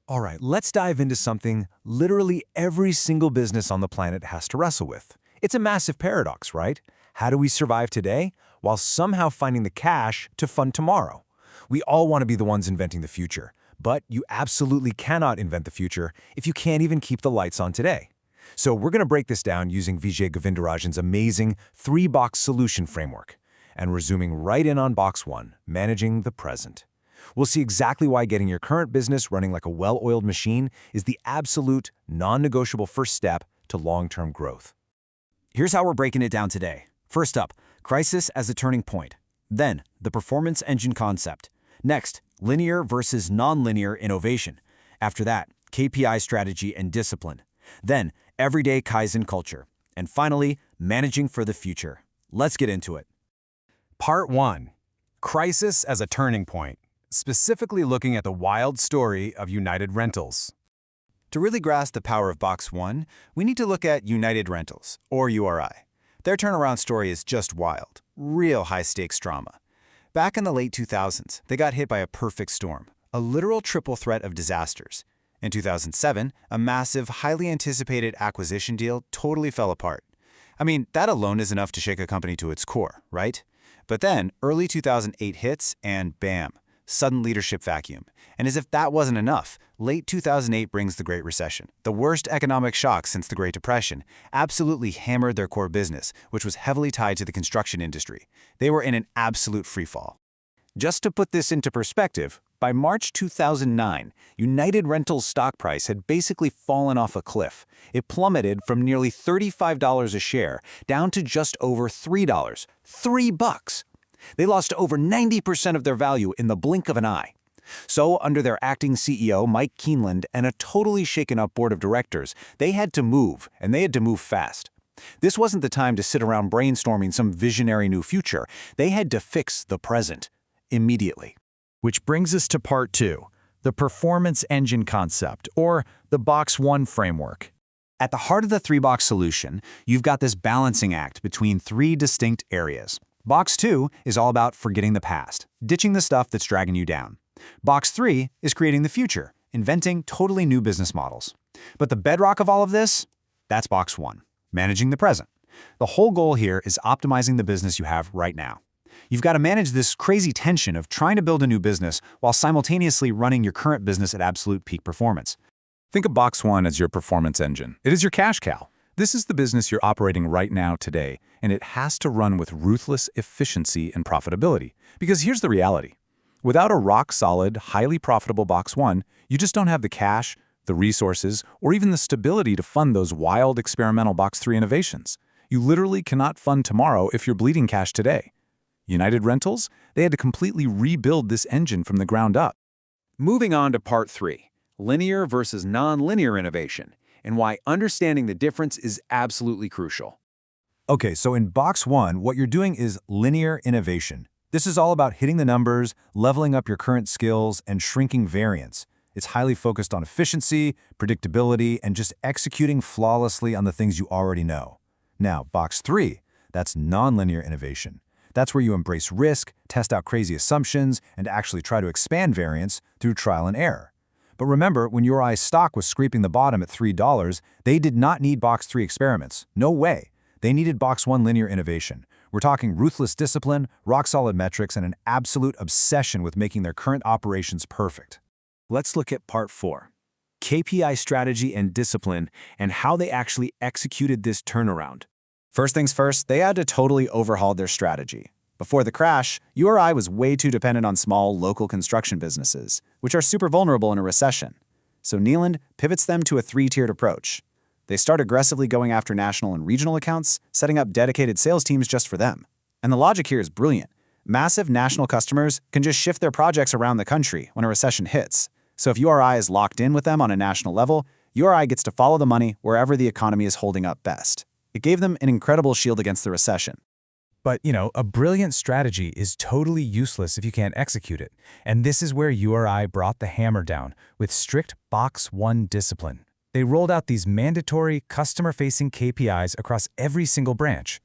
All right, let's dive into something literally every single business on the planet has to wrestle with. It's a massive paradox, right? How do we survive today while somehow finding the cash to fund tomorrow? We all want to be the ones inventing the future, but you absolutely cannot invent the future if you can't even keep the lights on today. So we're going to break this down using Vijay Govindarajan's amazing three-box solution framework. And we're zooming right in on box one, managing the present. We'll see exactly why getting your current business running like a well-oiled machine is the absolute, non-negotiable first step to long-term growth. Here's how we're breaking it down today. First up, crisis as a turning point. Then, the performance engine concept. Next, linear versus nonlinear innovation. After that, KPI strategy and discipline. Then, everyday Kaizen culture. And finally, managing for the future. Let's get into it. Part 1. Crisis as a turning point. Specifically looking at the wild story of United Rentals. To really grasp the power of Box 1, we need to look at United Rentals, or URI. Their turnaround story is just wild, real high-stakes drama. Back in the late 2000s, they got hit by a perfect storm, a literal triple threat of disasters. In 2007, a massive, highly anticipated acquisition deal totally fell apart. I mean, that alone is enough to shake a company to its core, right? But then, early 2008 hits, and bam, sudden leadership vacuum. And as if that wasn't enough, late 2008 brings the Great Recession. The worst economic shock since the Great Depression absolutely hammered their core business, which was heavily tied to the construction industry. They were in an absolute freefall. Just to put this into perspective, by March 2009, United Rentals' stock price had basically fallen off a cliff. It plummeted from nearly $35 a share down to just over $3. $3! They lost over 90% of their value in the blink of an eye. So, under their acting CEO, Mike Keeneland, and a totally shaken-up board of directors, they had to move, and they had to move fast. This wasn't the time to sit around brainstorming some visionary new future. They had to fix the present, immediately. Which brings us to Part 2, the performance engine concept, or the Box 1 framework. At the heart of the three-box solution, you've got this balancing act between three distinct areas. Box 2 is all about forgetting the past, ditching the stuff that's dragging you down. Box 3 is creating the future, inventing totally new business models. But the bedrock of all of this? That's Box 1, managing the present. The whole goal here is optimizing the business you have right now. You've got to manage this crazy tension of trying to build a new business while simultaneously running your current business at absolute peak performance. Think of Box 1 as your performance engine. It is your cash cow. This is the business you're operating right now today, and it has to run with ruthless efficiency and profitability. Because here's the reality. Without a rock-solid, highly profitable Box 1, you just don't have the cash, the resources, or even the stability to fund those wild experimental Box 3 innovations. You literally cannot fund tomorrow if you're bleeding cash today. United Rentals, they had to completely rebuild this engine from the ground up. Moving on to Part 3, linear versus non-linear innovation, and why understanding the difference is absolutely crucial. Okay, so in Box 1, what you're doing is linear innovation. This is all about hitting the numbers, leveling up your current skills, and shrinking variance. It's highly focused on efficiency, predictability, and just executing flawlessly on the things you already know. Now, Box 3, that's non-linear innovation. That's where you embrace risk, test out crazy assumptions, and actually try to expand variance through trial and error. But remember, when URI's stock was scraping the bottom at $3, they did not need Box 3 experiments. No way. They needed Box 1 linear innovation. We're talking ruthless discipline, rock-solid metrics, and an absolute obsession with making their current operations perfect. Let's look at Part 4, KPI strategy and discipline, and how they actually executed this turnaround. First things first, they had to totally overhaul their strategy. Before the crash, URI was way too dependent on small, local construction businesses, which are super vulnerable in a recession. So Keeneland pivots them to a three-tiered approach. They start aggressively going after national and regional accounts, setting up dedicated sales teams just for them. And the logic here is brilliant. Massive national customers can just shift their projects around the country when a recession hits. So if URI is locked in with them on a national level, URI gets to follow the money wherever the economy is holding up best. It gave them an incredible shield against the recession. But, a brilliant strategy is totally useless if you can't execute it. And this is where URI brought the hammer down with strict Box 1 discipline. They rolled out these mandatory customer-facing KPIs across every single branch.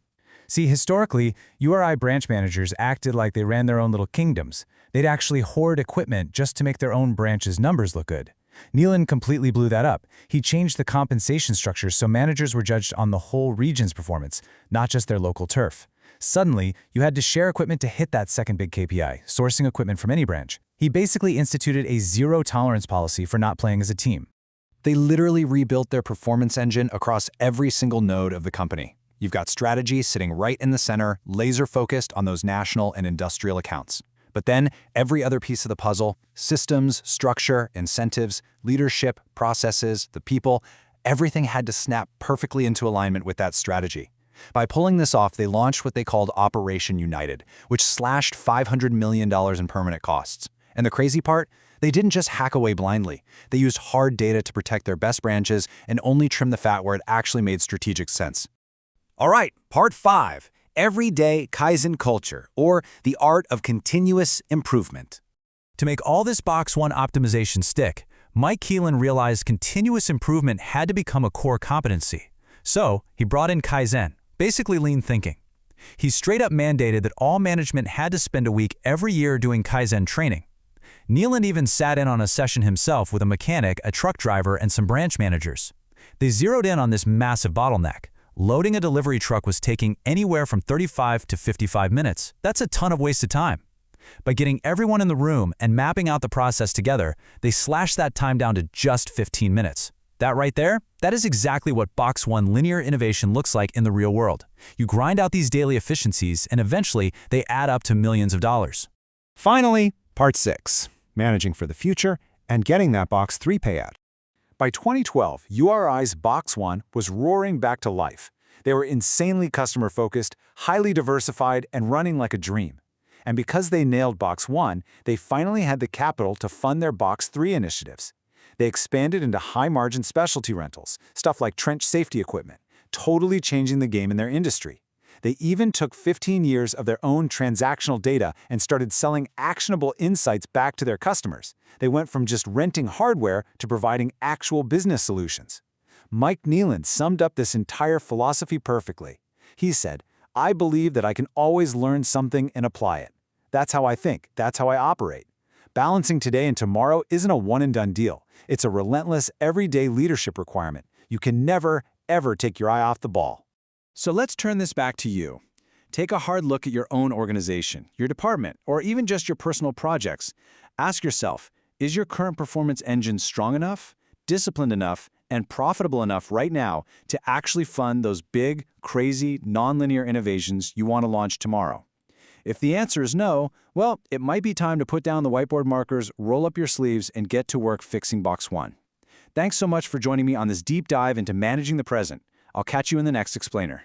See, historically, URI branch managers acted like they ran their own little kingdoms. They'd actually hoard equipment just to make their own branch's numbers look good. Nealon completely blew that up. He changed the compensation structure so managers were judged on the whole region's performance, not just their local turf. Suddenly, you had to share equipment to hit that second big KPI, sourcing equipment from any branch. He basically instituted a zero-tolerance policy for not playing as a team. They literally rebuilt their performance engine across every single node of the company. You've got strategy sitting right in the center, laser-focused on those national and industrial accounts. But then, every other piece of the puzzle, systems, structure, incentives, leadership, processes, the people, everything had to snap perfectly into alignment with that strategy. By pulling this off, they launched what they called Operation United, which slashed $500 million in permanent costs. And the crazy part? They didn't just hack away blindly. They used hard data to protect their best branches and only trim the fat where it actually made strategic sense. All right, part 5. Everyday Kaizen culture, or the art of continuous improvement. To make all this Box 1 optimization stick, Mike Keelan realized continuous improvement had to become a core competency. So, he brought in Kaizen, basically lean thinking. He straight up mandated that all management had to spend a week every year doing Kaizen training. Nealon even sat in on a session himself with a mechanic, a truck driver, and some branch managers. They zeroed in on this massive bottleneck. Loading a delivery truck was taking anywhere from 35 to 55 minutes. That's a ton of wasted time. By getting everyone in the room and mapping out the process together, they slashed that time down to just 15 minutes. That right there, that is exactly what Box 1 linear innovation looks like in the real world. You grind out these daily efficiencies, and eventually they add up to millions of dollars. Finally, part 6, managing for the future and getting that Box 3 payout. By 2012, URI's Box 1 was roaring back to life. They were insanely customer-focused, highly diversified, and running like a dream. And because they nailed Box 1, they finally had the capital to fund their Box 3 initiatives. They expanded into high-margin specialty rentals, stuff like trench safety equipment, totally changing the game in their industry. They even took 15 years of their own transactional data and started selling actionable insights back to their customers. They went from just renting hardware to providing actual business solutions. Mike Nealon summed up this entire philosophy perfectly. He said, "I believe that I can always learn something and apply it. That's how I think, that's how I operate. Balancing today and tomorrow isn't a one-and-done deal. It's a relentless, everyday leadership requirement. You can never, ever take your eye off the ball." So let's turn this back to you. Take a hard look at your own organization, your department, or even just your personal projects. Ask yourself, is your current performance engine strong enough, disciplined enough, and profitable enough right now to actually fund those big, crazy, nonlinear innovations you want to launch tomorrow? If the answer is no, well, it might be time to put down the whiteboard markers, roll up your sleeves, and get to work fixing Box 1. Thanks so much for joining me on this deep dive into managing the present. I'll catch you in the next explainer.